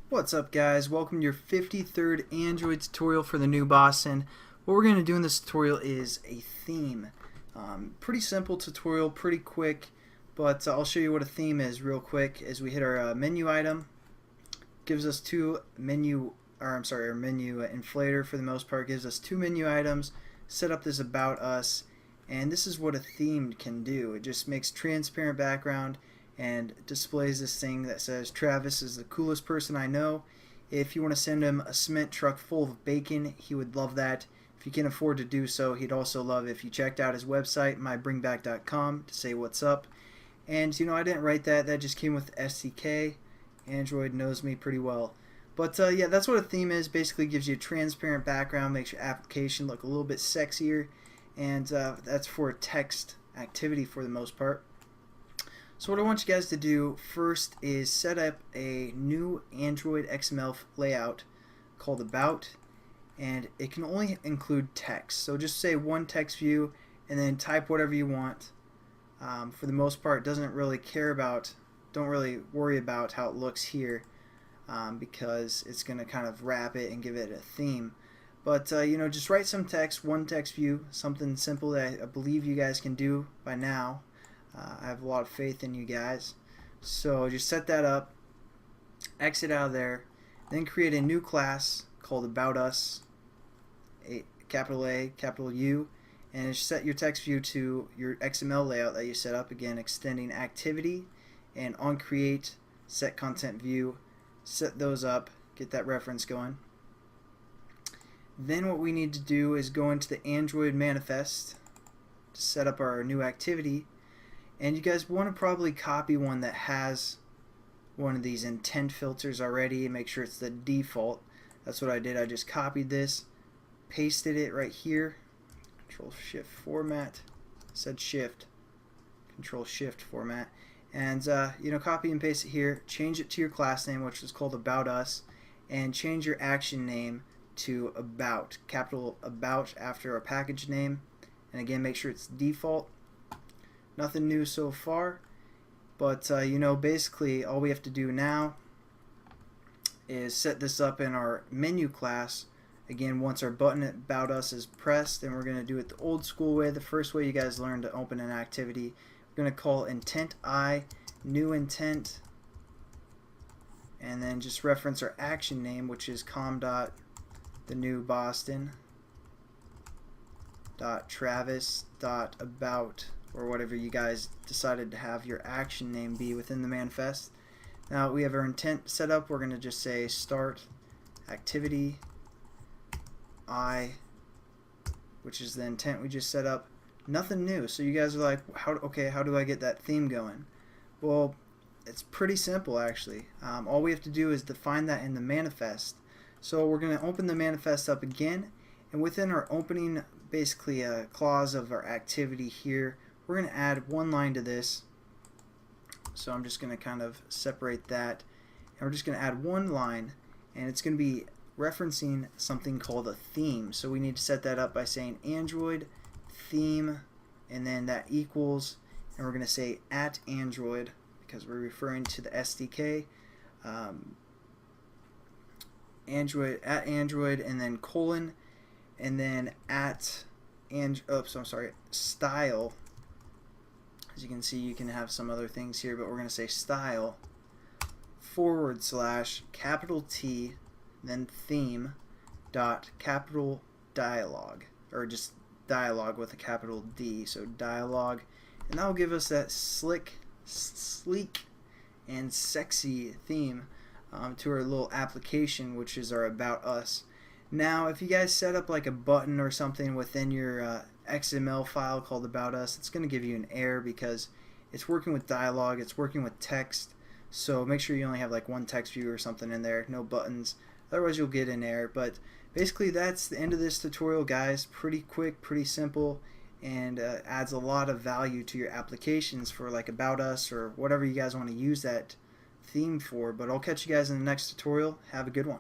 What's up, guys? Welcome to your 53rd Android tutorial for the new Boston. What we're going to do in this tutorial is a theme. Pretty simple tutorial, pretty quick, but I'll show you what a theme is real quick as we hit our menu item. Gives us our menu inflator for the most part, gives us two menu items, set up this about us, and this is what a theme can do. It just makes transparent background and displays this thing that says Travis is the coolest person I know. If you want to send him a cement truck full of bacon, he would love that. If you can afford to do so, he'd also love if you checked out his website, mybringback.com, to say what's up. And I didn't write that. That just came with SDK. Android knows me pretty well. But yeah, that's what a theme is. Basically gives you a transparent background, makes your application look a little bit sexier, and that's for a text activity for the most part. So what I want you guys to do first is set up a new Android XML layout called About, and it can only include text. So just say one text view and then type whatever you want. For the most part, don't really worry about how it looks here because it's going to kind of wrap it and give it a theme. But just write some text, one text view, something simple that I believe you guys can do by now. I have a lot of faith in you guys. So just set that up, exit out of there, then create a new class called About Us, capital A, capital U, and set your text view to your XML layout that you set up, again extending activity, and on create, set content view, set those up, get that reference going. Then what we need to do is go into the Android manifest to set up our new activity. And you guys want to probably copy one that has one of these intent filters already and make sure it's the default. That's what I did. I just copied this, pasted it right here, Control Shift format, said Shift, Control Shift format, and copy and paste it here, change it to your class name, which is called About Us, and change your action name to About, capital About after our package name, and again make sure it's default. Nothing new so far, but basically all we have to do now is set this up in our menu class. Again, once our button About Us is pressed, and we're going to do it the old school way, the first way you guys learned to open an activity. We're going to call intent I, new intent, and then just reference our action name, which is com.thenewboston.travis.about, or whatever you guys decided to have your action name be within the manifest. Now we have our intent set up. We're going to just say start activity I, which is the intent we just set up. Nothing new. So you guys are like, how do I get that theme going? Well, it's pretty simple actually. All we have to do is define that in the manifest. So we're going to open the manifest up again, and within our opening basically a clause of our activity here, we're going to add one line to this. So I'm just going to kind of separate that, and we're just going to add one line, and it's going to be referencing something called a theme. So we need to set that up by saying Android theme, and then that equals, and we're going to say at Android because we're referring to the SDK. Android, and then colon, and then style. As you can see, you can have some other things here, but we're going to say style / capital T, then theme dot capital dialogue, or just dialogue with a capital D, so dialogue, and that will give us that sleek and sexy theme to our little application, which is our About Us. Now if you guys set up like a button or something within your XML file called About Us, it's going to give you an error because it's working with dialogue, it's working with text, so make sure you only have like one text view or something in there, no buttons, otherwise you'll get an error. But basically that's the end of this tutorial, guys. Pretty quick, pretty simple, and adds a lot of value to your applications for like About Us or whatever you guys want to use that theme for. But I'll catch you guys in the next tutorial. Have a good one.